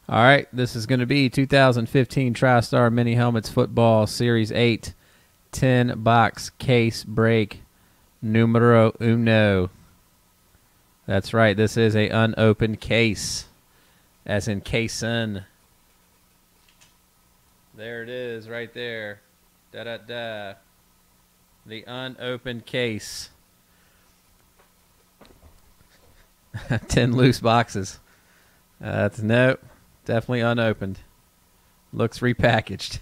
All right, this is going to be 2015 Tristar Mini Helmets Football Series 8 10-box case break numero uno. That's right, this is a unopened case, as in casein. There it is, right there. Da-da-da. The unopened case. 10 loose boxes. Nope. Definitely unopened. Looks repackaged.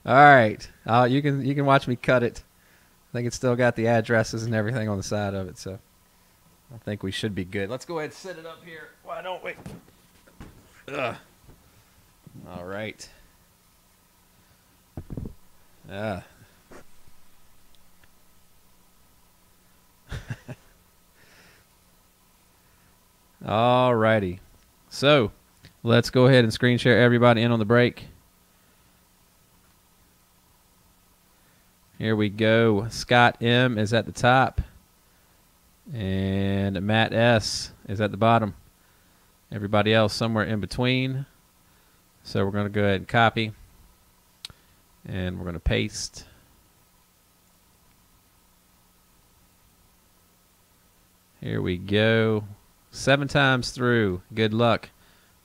All right. You can watch me cut it. I think it's still got the addresses and everything on the side of it, so I think we should be good. Let's go ahead and set it up here. Why don't we? Ugh. All right. All righty. So let's go ahead and screen share everybody in on the break. Here we go. Scott M is at the top, and Matt S is at the bottom. Everybody else somewhere in between. So we're going to go ahead and copy, and we're going to paste. Here we go. 7 times through. Good luck.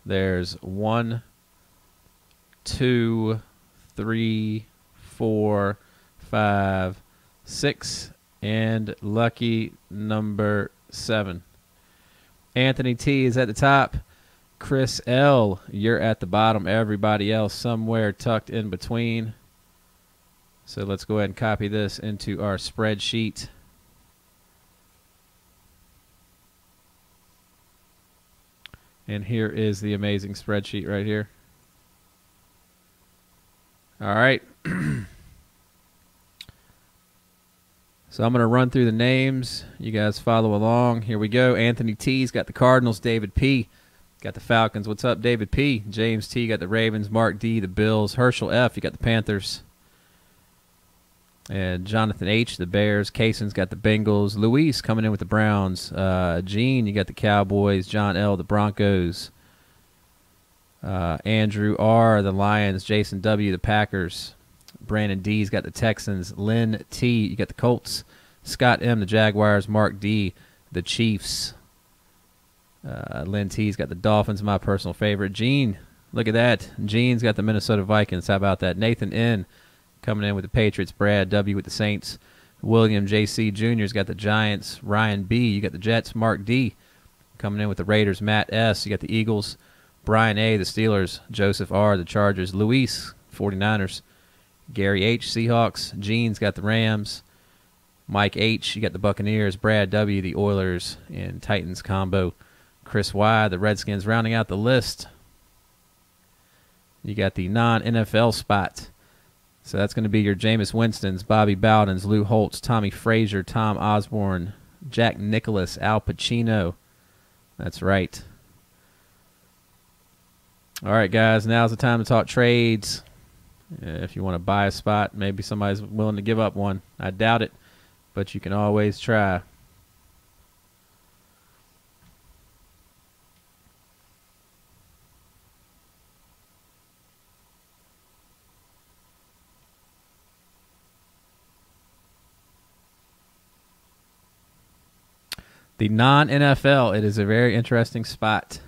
There's 1, 2, 3, 4, 5, 6, and lucky number 7. Anthony T is at the top. Chris L, you're at the bottom. Everybody else somewhere tucked in between. So let's go ahead and copy this into our spreadsheet. And here is the amazing spreadsheet right here. All right. So I'm going to run through the names. You guys follow along. Here we go. Anthony T's got the Cardinals. David P got the Falcons. What's up, David P? James T got the Ravens. Mark D, the Bills. Herschel F, you got the Panthers. And Jonathan H, the Bears. Cason's got the Bengals. Luis coming in with the Browns. Gene, you got the Cowboys. John L, the Broncos. Andrew R, the Lions. Jason W, the Packers. Brandon D's got the Texans. Lynn T, you got the Colts. Scott M, the Jaguars. Mark D, the Chiefs. Lynn T's got the Dolphins, my personal favorite. Gene, look at that. Gene's got the Minnesota Vikings. How about that? Nathan N coming in with the Patriots. Brad W with the Saints. William J.C. Jr.'s got the Giants. Ryan B, you got the Jets. Mark D coming in with the Raiders. Matt S, you got the Eagles. Brian A, the Steelers. Joseph R, the Chargers. Luis, 49ers. Gary H, Seahawks. Gene's got the Rams. Mike H, you got the Buccaneers. Brad W, the Oilers. And Titans combo. Chris Y, the Redskins. Rounding out the list, you got the non-NFL spot. So that's going to be your Jameis Winstons, Bobby Bowdens, Lou Holtz, Tommy Frazier, Tom Osborne, Jack Nicholas, Al Pacino. That's right. All right, guys, now's the time to talk trades. If you want to buy a spot, maybe somebody's willing to give up one. I doubt it, but you can always try. The non-NFL, it is a very interesting spot.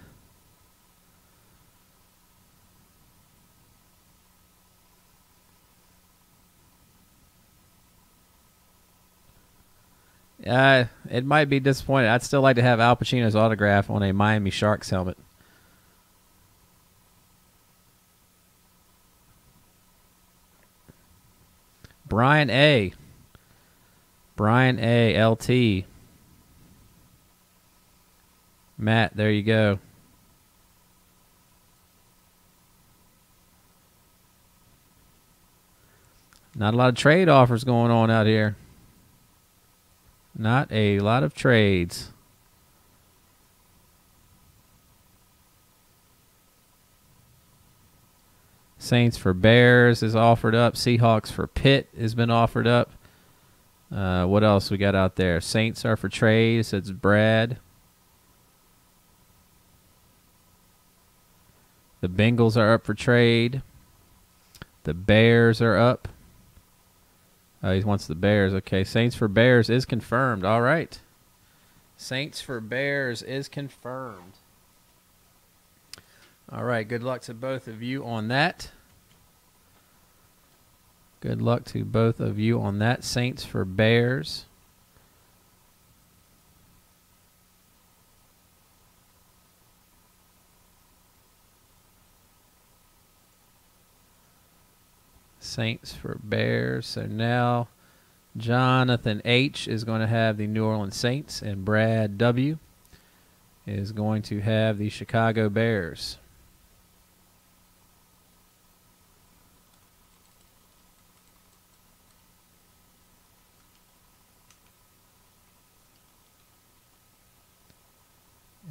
It might be disappointing. I'd still like to have Al Pacino's autograph on a Miami Sharks helmet. Brian A. Brian A. LT. Matt, there you go. Not a lot of trade offers going on out here. Not a lot of trades. Saints for Bears is offered up. Seahawks for Pitt has been offered up. What else we got out there? Saints are for trades. It's Brad. The Bengals are up for trade. The Bears are up. Oh, he wants the Bears. Okay, Saints for Bears is confirmed. All right. Saints for Bears is confirmed. All right, good luck to both of you on that. Good luck to both of you on that. Saints for Bears. Saints for Bears. So now Jonathan H. is going to have the New Orleans Saints, and Brad W. is going to have the Chicago Bears.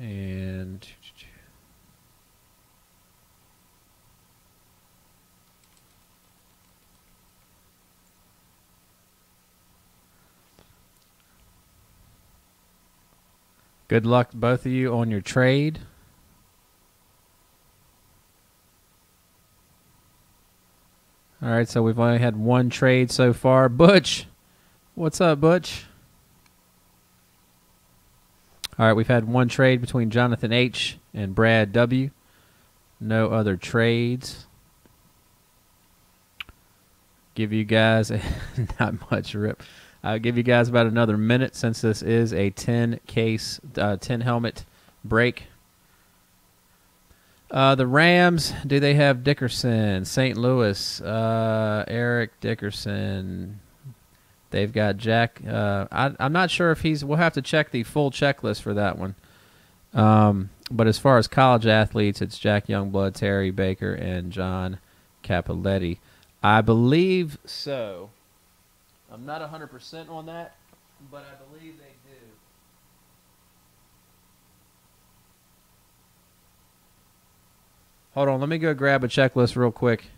And good luck to both of you on your trade. All right, so we've only had one trade so far. Butch, what's up, Butch? All right, we've had one trade between Jonathan H. and Brad W. No other trades. Give you guys not much rip. I'll give you guys about another minute since this is a 10 helmet break. The Rams, do they have Dickerson? St. Louis, Eric Dickerson. They've got Jack. I'm not sure if we'll have to check the full checklist for that one. But as far as college athletes, it's Jack Youngblood, Terry Baker, and John Capoletti. I believe so. I'm not 100% on that, but I believe they do. Hold on, let me go grab a checklist real quick.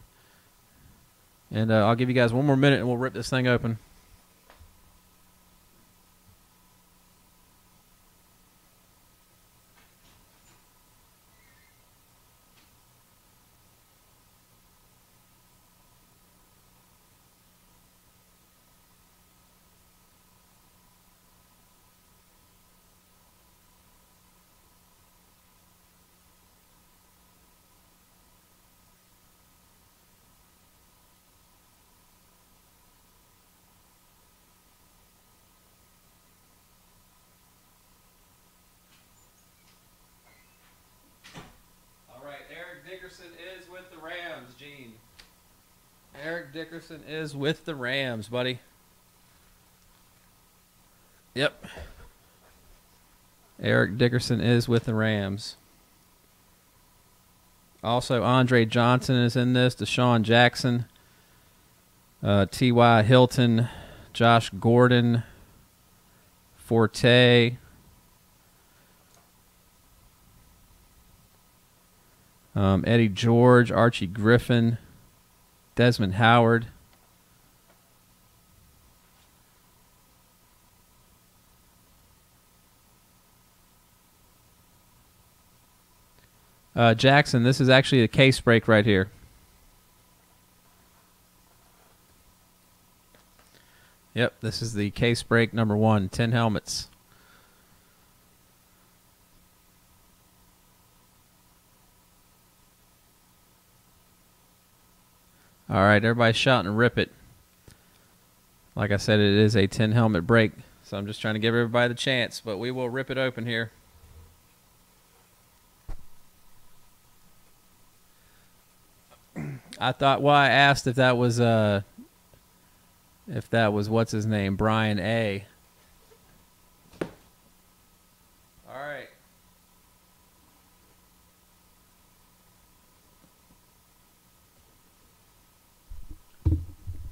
And I'll give you guys one more minute and we'll rip this thing open. Dickerson is with the Rams, Gene. Eric Dickerson is with the Rams, buddy. Yep. Eric Dickerson is with the Rams. Also, Andre Johnson is in this. Deshaun Jackson. T.Y. Hilton. Josh Gordon. Forte. Eddie George, Archie Griffin, Desmond Howard. Jackson, this is actually a case break right here. Yep, this is the case break number 1, 10 helmets. All right, everybody shout and rip it. Like I said, it is a 10 helmet break, so I'm just trying to give everybody the chance, but we will rip it open here. I thought, well, I asked if that was what's his name, Brian A. All right.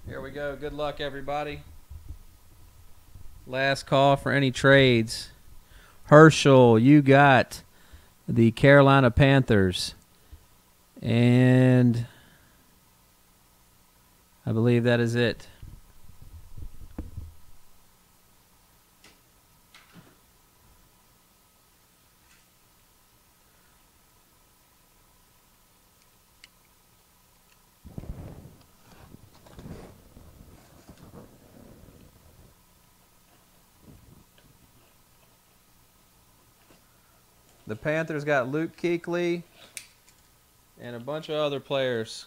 Here we go. Good luck, everybody. Last call for any trades. Herschel, you got the Carolina Panthers. And I believe that is it. The Panthers got Luke Kuechly and a bunch of other players.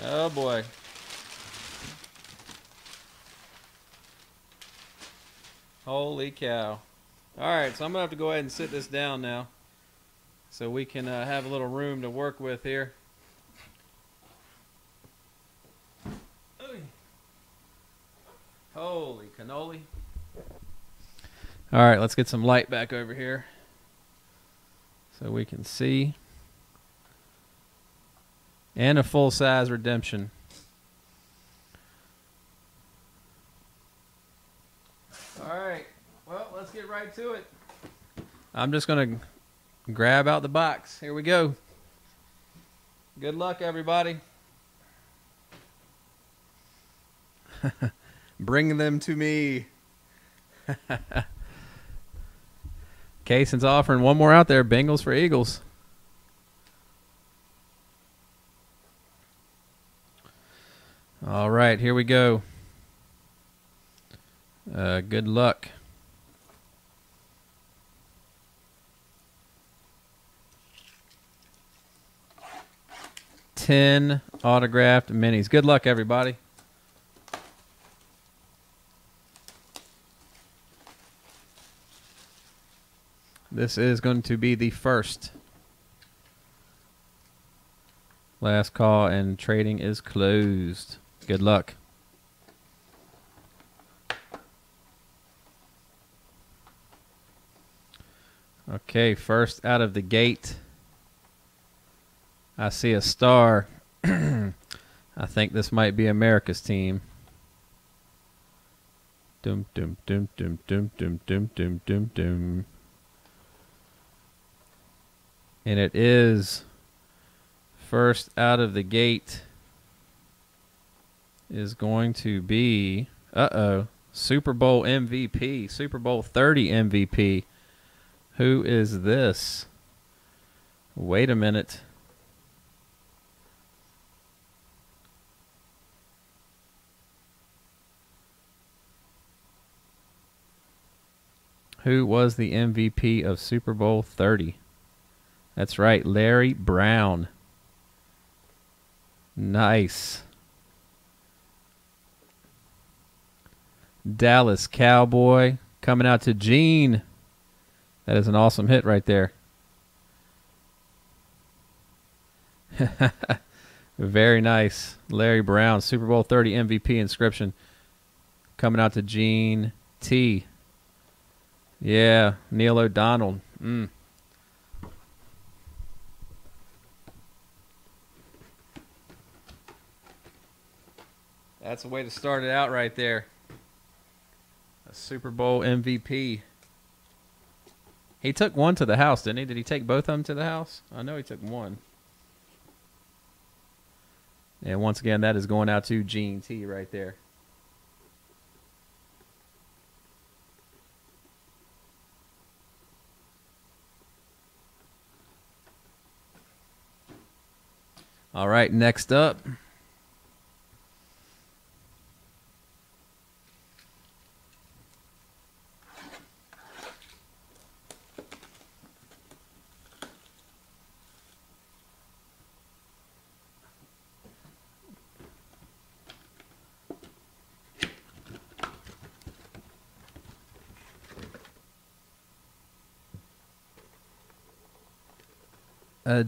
Oh boy. Holy cow. Alright, so I'm going to have to go ahead and sit this down now so we can have a little room to work with here. Holy cannoli. Alright, let's get some light back over here so we can see. And a full-size redemption. Alright, well, let's get right to it. I'm just going to grab out the box. Here we go. Good luck, everybody. Bring them to me. Cason's offering one more out there. Bengals for Eagles. All right, here we go. Good luck. $10 autographed minis. Good luck, everybody. This is going to be the first. Last call and trading is closed. Good luck. Okay, first out of the gate, I see a star. I think this might be America's team. Dum dum dum dum dum dum dum dum dum dum. And it is first out of the gate is going to be Super Bowl MVP, Super Bowl 30 MVP. Who is this? Wait a minute. Who was the MVP of Super Bowl 30? That's right, Larry Brown. Nice. Dallas Cowboy coming out to Gene. That is an awesome hit right there. Very nice. Larry Brown, Super Bowl 30 MVP inscription. Coming out to Gene T. Yeah, Neil O'Donnell. That's a way to start it out right there. A Super Bowl MVP. He took one to the house, didn't he? Did he take both of them to the house? I know he took one. And once again, that is going out to Gene T right there. All right, next up.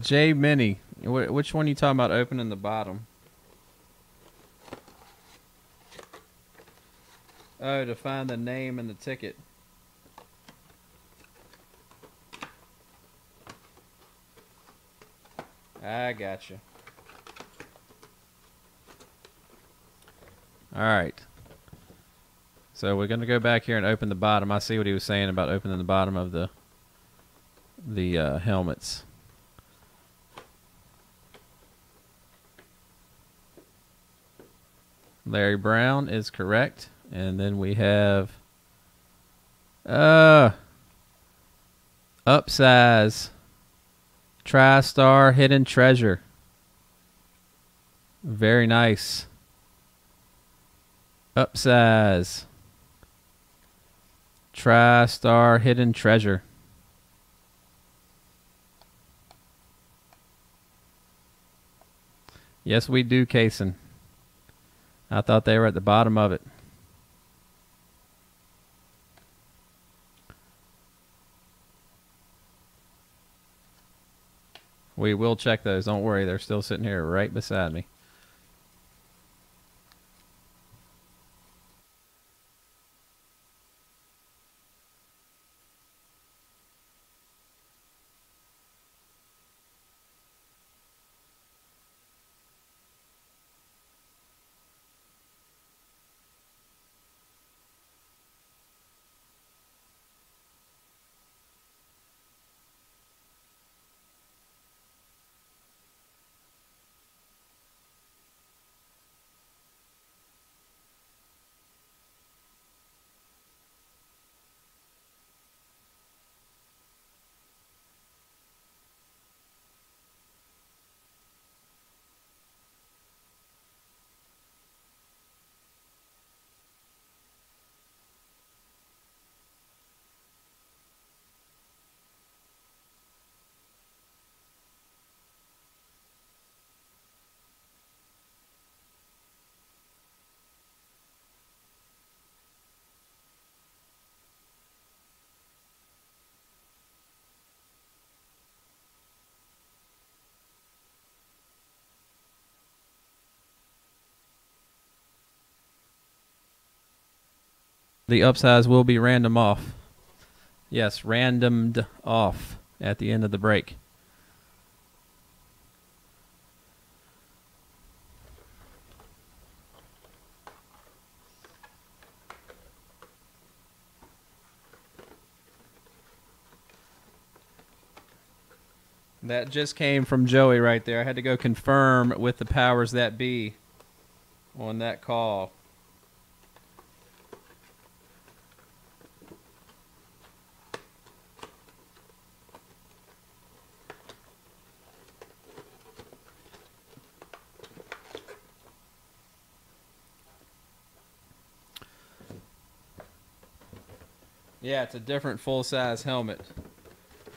J Mini. Which one are you talking about opening the bottom? Oh, to find the name and the ticket. I gotcha. All right. So we're going to go back here and open the bottom. I see what he was saying about opening the bottom of the helmets. Larry Brown is correct. And then we have Upsize. Tristar Hidden Treasure. Very nice. Upsize. Tristar Hidden Treasure. Yes, we do, Kaysen. I thought they were at the bottom of it. We will check those. Don't worry. They're still sitting here right beside me. The upsize will be random off. Yes, randomed off at the end of the break. That just came from Joey right there. I had to go confirm with the powers that be on that call. Yeah, it's a different full-size helmet.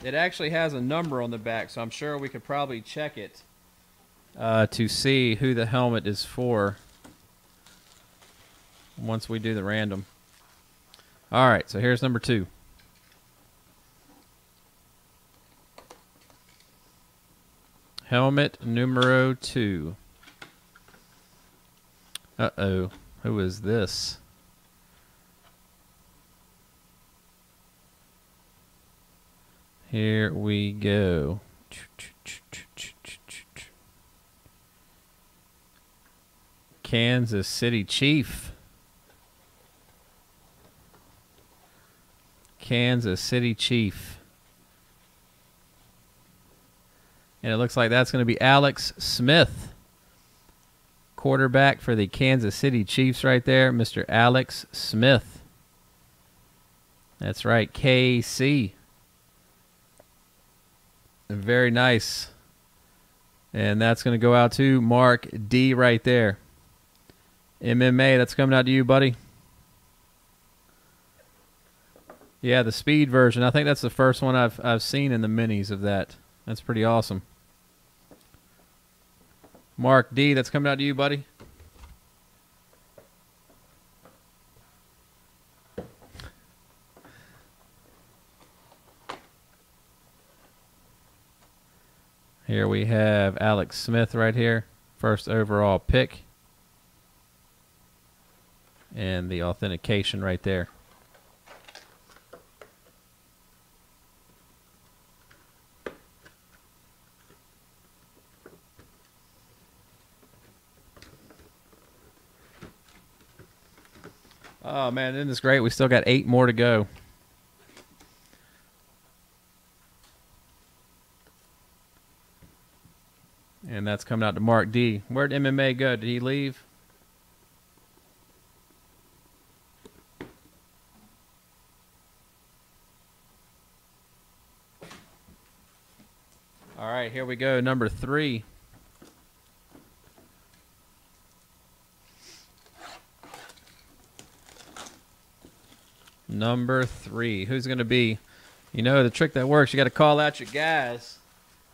It actually has a number on the back, so I'm sure we could probably check it to see who the helmet is for once we do the random. All right, so here's number 2. Helmet numero 2. Uh-oh. Who is this? Here we go. Kansas City Chief. Kansas City Chief. And it looks like that's going to be Alex Smith. Quarterback for the Kansas City Chiefs right there, Mr. Alex Smith. That's right, KC. Very nice. And that's going to go out to Mark D right there. MMA, that's coming out to you, buddy. Yeah, the speed version. I think that's the first one I've seen in the minis of that. That's pretty awesome. Mark D, that's coming out to you, buddy. Here we have Alex Smith right here. First overall pick. And the authentication right there. Oh, man, isn't this great? We still got 8 more to go. And that's coming out to Mark D. Where'd MMA go? Did he leave? right, here we go. Number 3. Number 3. Who's going to be? You know, the trick that works, you got to call out your guys.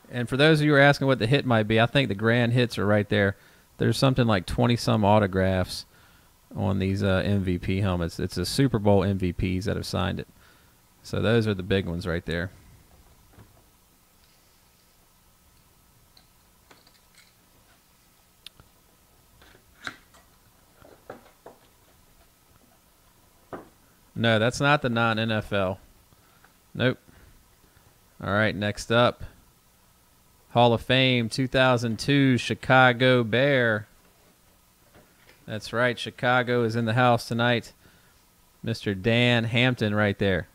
And for those of you who are asking what the hit might be, I think the grand hits are right there. There's something like 20-some autographs on these MVP helmets. It's the Super Bowl MVPs that have signed it. So those are the big ones right there. No, that's not the non-NFL. Nope. All right, next up. Hall of Fame 2002 Chicago Bear. That's right, Chicago is in the house tonight. Mr. Dan Hampton right there.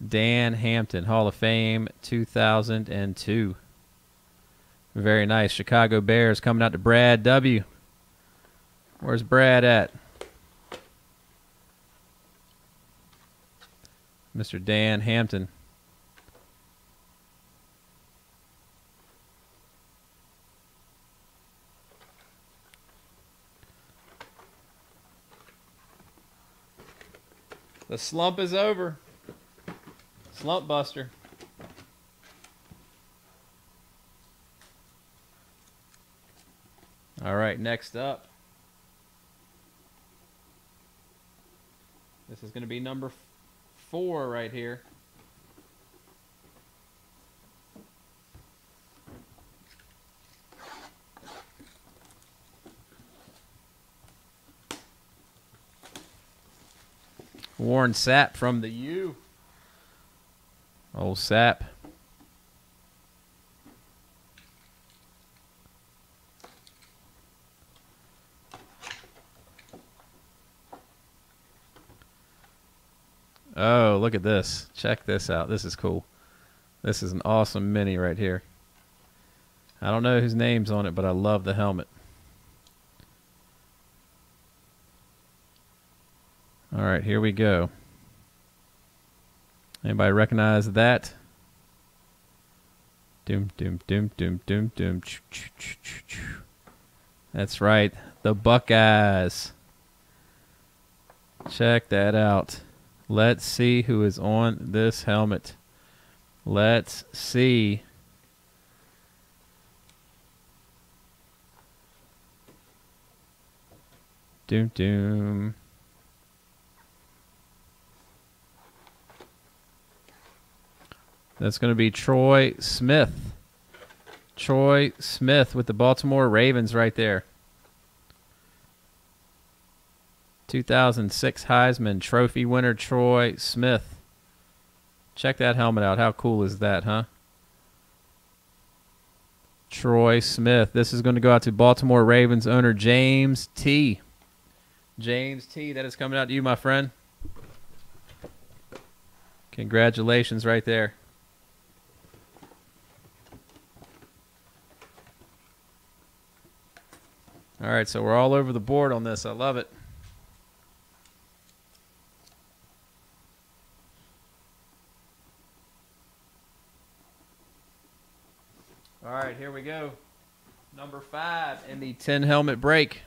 Dan Hampton, Hall of Fame 2002. Very nice. Chicago Bears coming out to Brad W. Where's Brad at? Mr. Dan Hampton. The slump is over. Slump buster. All right, next up. This is going to be number 4 right here. Warren Sapp from the U. Old Sapp. Oh, look at this. Check this out. This is cool. This is an awesome mini right here. I don't know whose name's on it, but I love the helmet. All right, here we go. Anybody recognize that? Doom, doom, doom, doom, doom, doom. That's right, the Buckeyes. Check that out. Let's see who is on this helmet. Let's see. Doom, doom. That's going to be Troy Smith. Troy Smith with the Baltimore Ravens right there. 2006 Heisman Trophy winner Troy Smith. Check that helmet out. How cool is that, huh? Troy Smith. This is going to go out to Baltimore Ravens owner James T. James T. That is coming out to you, my friend. Congratulations right there. All right, so we're all over the board on this. I love it. All right, here we go. Number 5 in the 10 helmet break.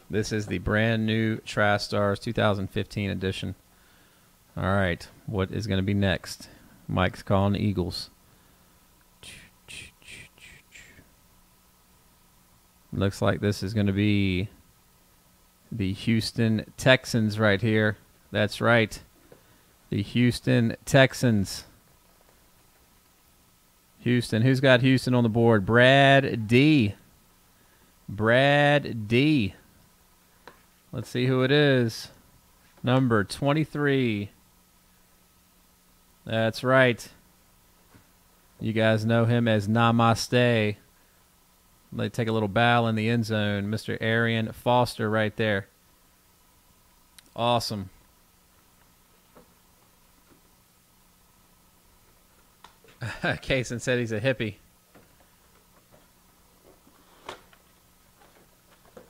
This is the brand new Tristars 2015 edition. All right, what is going to be next? Mike's calling the Eagles. Looks like this is going to be the Houston Texans right here. That's right, the Houston Texans. Houston, who's got Houston on the board? Brad D. Brad D. Let's see who it is. Number 23. That's right. You guys know him as Namaste. They take a little bow in the end zone. Mr. Arian Foster right there. Awesome. Kaysen said he's a hippie.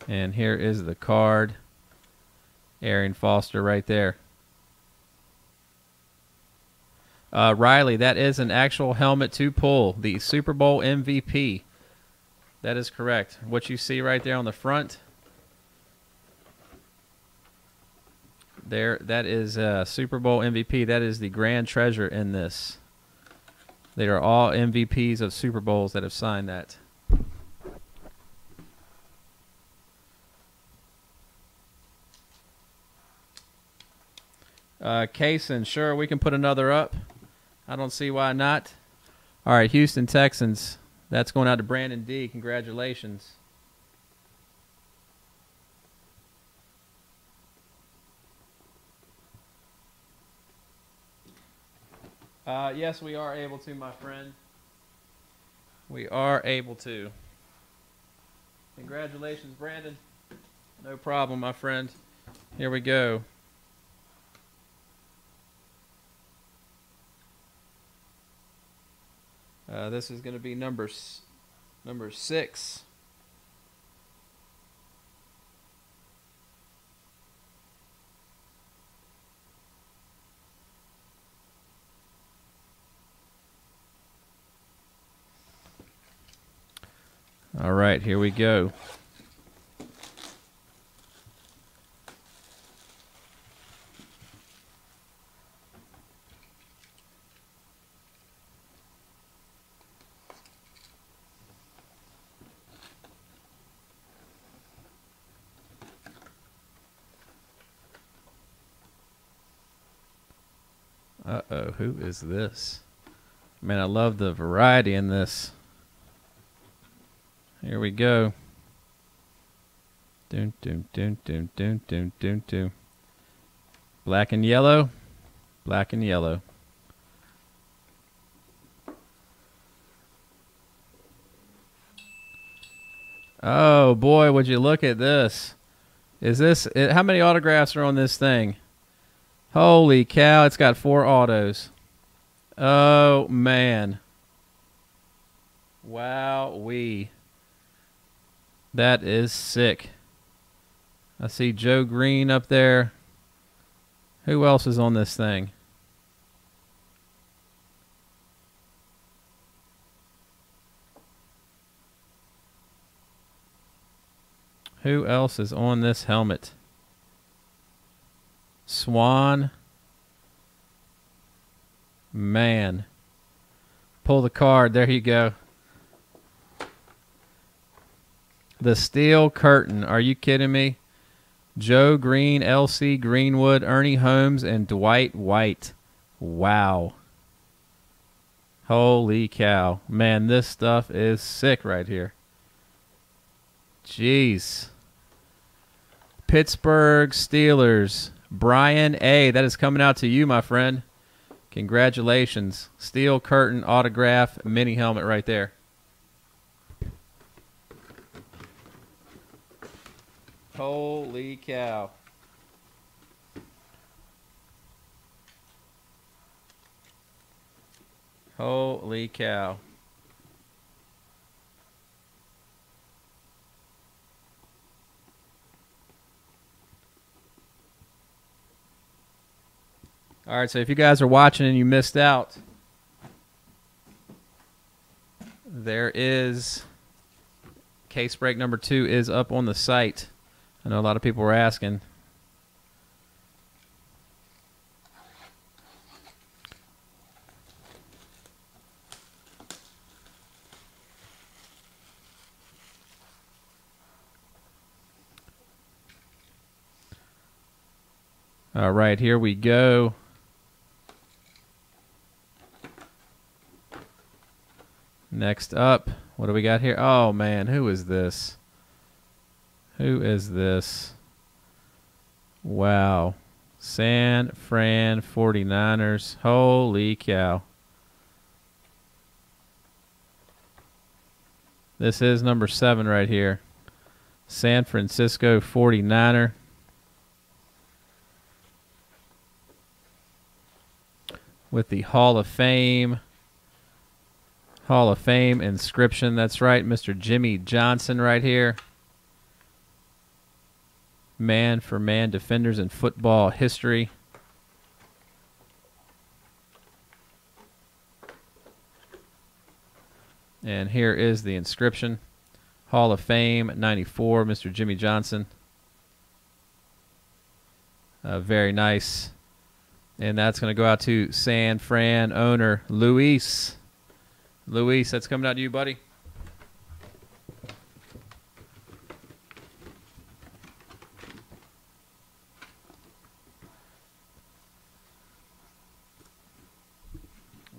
And here is the card. Arian Foster right there. Riley, that is an actual helmet to pull. The Super Bowl MVP. That is correct. What you see right there on the front, there, that is Super Bowl MVP. That is the grand treasure in this. They are all MVPs of Super Bowls that have signed that. Kaysen, sure, we can put another up. I don't see why not. All right, Houston Texans. That's going out to Brandon D. Congratulations. Yes, we are able to, my friend. We are able to. Congratulations, Brandon. No problem, my friend. Here we go. This is going to be number 6. All right, here we go. Uh-oh, who is this? Man, I love the variety in this. Here we go. Dun, dun, dun, dun, dun, dun, dun, dun. Black and yellow. Black and yellow. Oh, boy, would you look at this. Is this... How many autographs are on this thing? Holy cow, it's got 4 autos. Oh, man. Wow-wee. That is sick. I see Joe Green up there. Who else is on this thing? Who else is on this helmet? Swan. Man. Pull the card. There you go. The Steel Curtain. Are you kidding me? Joe Green, L.C. Greenwood, Ernie Holmes, and Dwight White. Wow. Holy cow. Man, this stuff is sick right here. Jeez. Pittsburgh Steelers. Brian A. That is coming out to you, my friend. Congratulations. Steel Curtain autograph mini helmet right there. Holy cow. Holy cow. All right, so if you guys are watching and you missed out, there is case break number 2 is up on the site. I know a lot of people were asking. All right, here we go. Next up, what do we got here? Oh, man, who is this? Who is this? Wow. San Fran 49ers. Holy cow. This is number 7 right here. San Francisco 49er. with the Hall of Fame inscription. That's right, Mr. Jimmy Johnson right here. Man-for-man defenders in football history. And here is the inscription. Hall of Fame, 94, Mr. Jimmy Johnson. Very nice. And that's going to go out to San Fran owner Luis. Luis, that's coming out to you, buddy.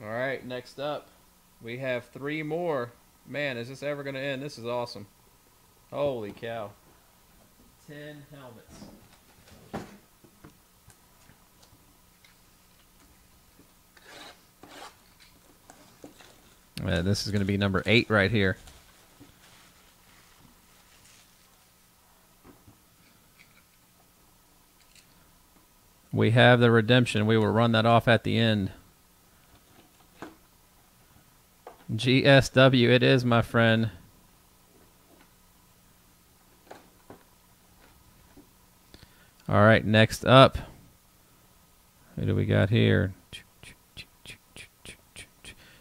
All right, next up, we have 3 more. Man, is this ever going to end? This is awesome. Holy cow. 10 helmets. This is going to be number 8 right here. We have the redemption. We will run that off at the end. GSW, it is, my friend. All right, next up. Who do we got here?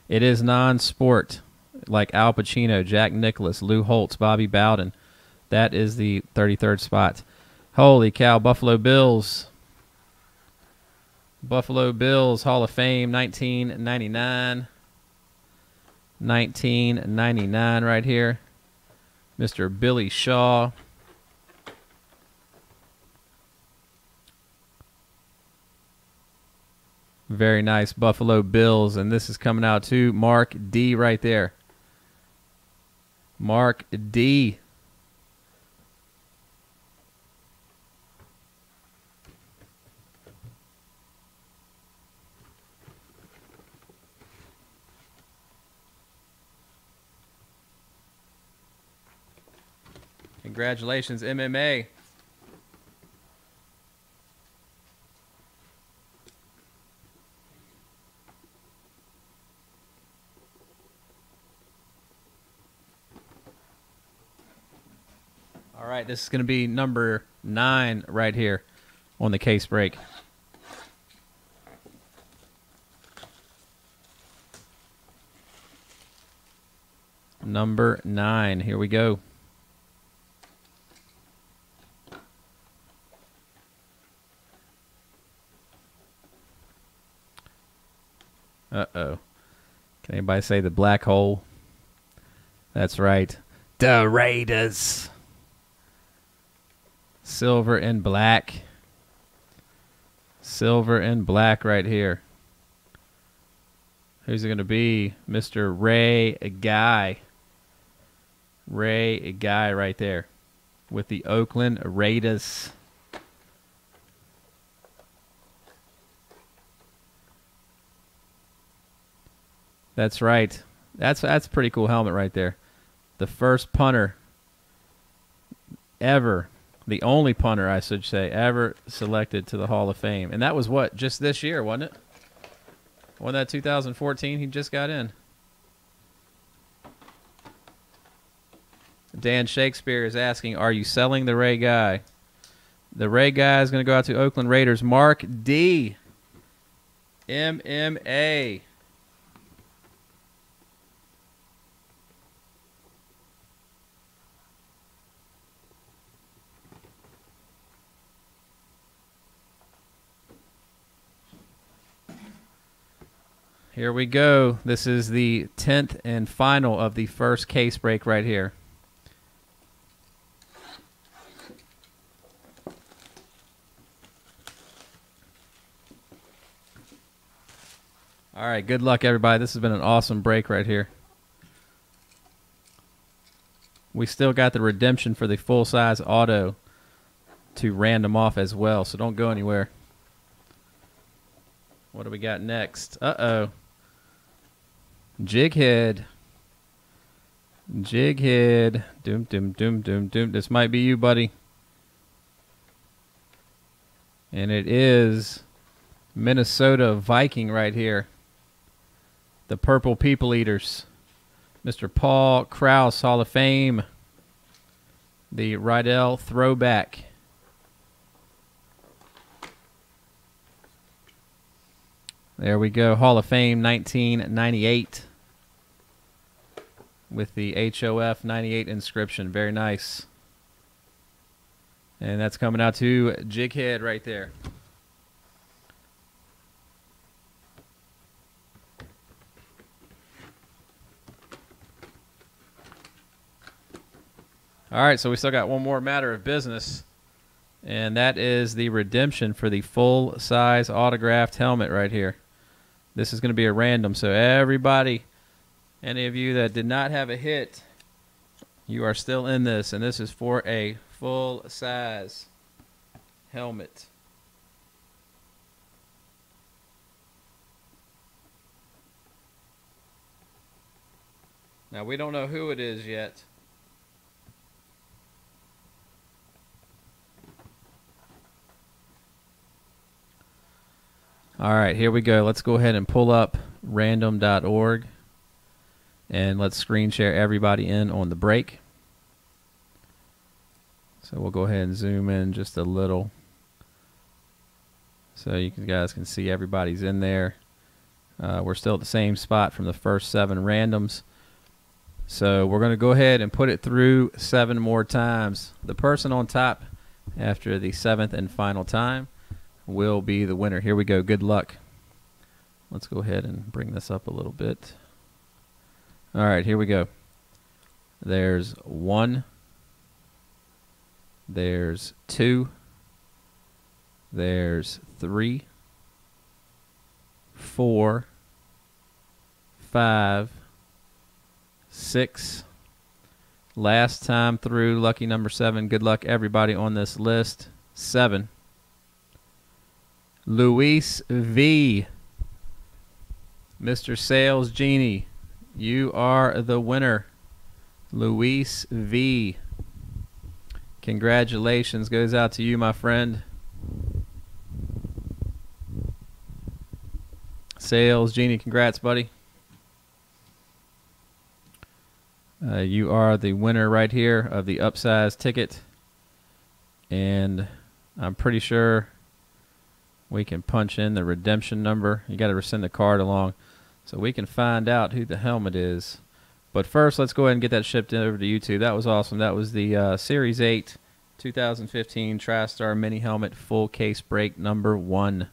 It is non-sport, like Al Pacino, Jack Nicklaus, Lou Holtz, Bobby Bowden. That is the 33rd spot. Holy cow, Buffalo Bills. Buffalo Bills Hall of Fame, 1999. 1999 right here. Mr. Billy Shaw. Very nice Buffalo Bills, and this is coming out to Mark D right there. Mark D. Congratulations, MMA. All right, this is going to be number 9 right here on the case break. Number 9. Here we go. Uh-oh. Can anybody say the black hole? That's right. The Raiders. Silver and black. Silver and black right here. Who's it going to be? Mr. Ray Guy. Ray Guy right there with the Oakland Raiders. That's right. That's a pretty cool helmet right there. The first punter ever, the only punter, I should say, ever selected to the Hall of Fame. And that was what? Just this year, wasn't it? Wasn't that 2014? He just got in. Dan Shakespeare is asking, are you selling the Ray Guy? The Ray Guy is going to go out to Oakland Raiders. Mark D. MMA. Here we go. This is the 10th and final of the first case break right here. All right, good luck, everybody. This has been an awesome break right here. We still got the redemption for the full-size auto to random off as well, so don't go anywhere. What do we got next? Uh-oh. Jighead. Jighead. Doom, doom, doom, doom, doom. This might be you, buddy. And it is Minnesota Viking right here. The Purple People Eaters. Mr. Paul Krause, Hall of Fame. The Rydell throwback. There we go. Hall of Fame 1998 with the HOF 98 inscription. Very nice. And that's coming out to Jighead right there. All right, so we still got one more matter of business, and that is the redemption for the full-size autographed helmet right here. This is going to be a random, so everybody, any of you that did not have a hit, you are still in this, and this is for a full-size helmet. Now, we don't know who it is yet. All right, here we go. Let's go ahead and pull up random.org, and let's screen share everybody in on the break. So we'll go ahead and zoom in just a little so you guys can see everybody's in there. We're still at the same spot from the first 7 randoms. So we're going to go ahead and put it through 7 more times. The person on top after the 7th and final time will be the winner. Here we go. Good luck. Let's go ahead and bring this up a little bit. All right, here we go. There's 1. There's 2. There's 3. 4. 5. 6. Last time through, lucky number 7. Good luck, everybody on this list. 7. Luis V. Mr. Sales Genie, you are the winner. Luis V. Congratulations goes out to you, my friend. Sales Genie, congrats, buddy. You are the winner right here of the upsize ticket. And I'm pretty sure we can punch in the redemption number. You got to send the card along so we can find out who the helmet is. But first, let's go ahead and get that shipped over to YouTube. That was awesome. That was the Series 8 2015 Tristar Mini Helmet Full Case Break number 1.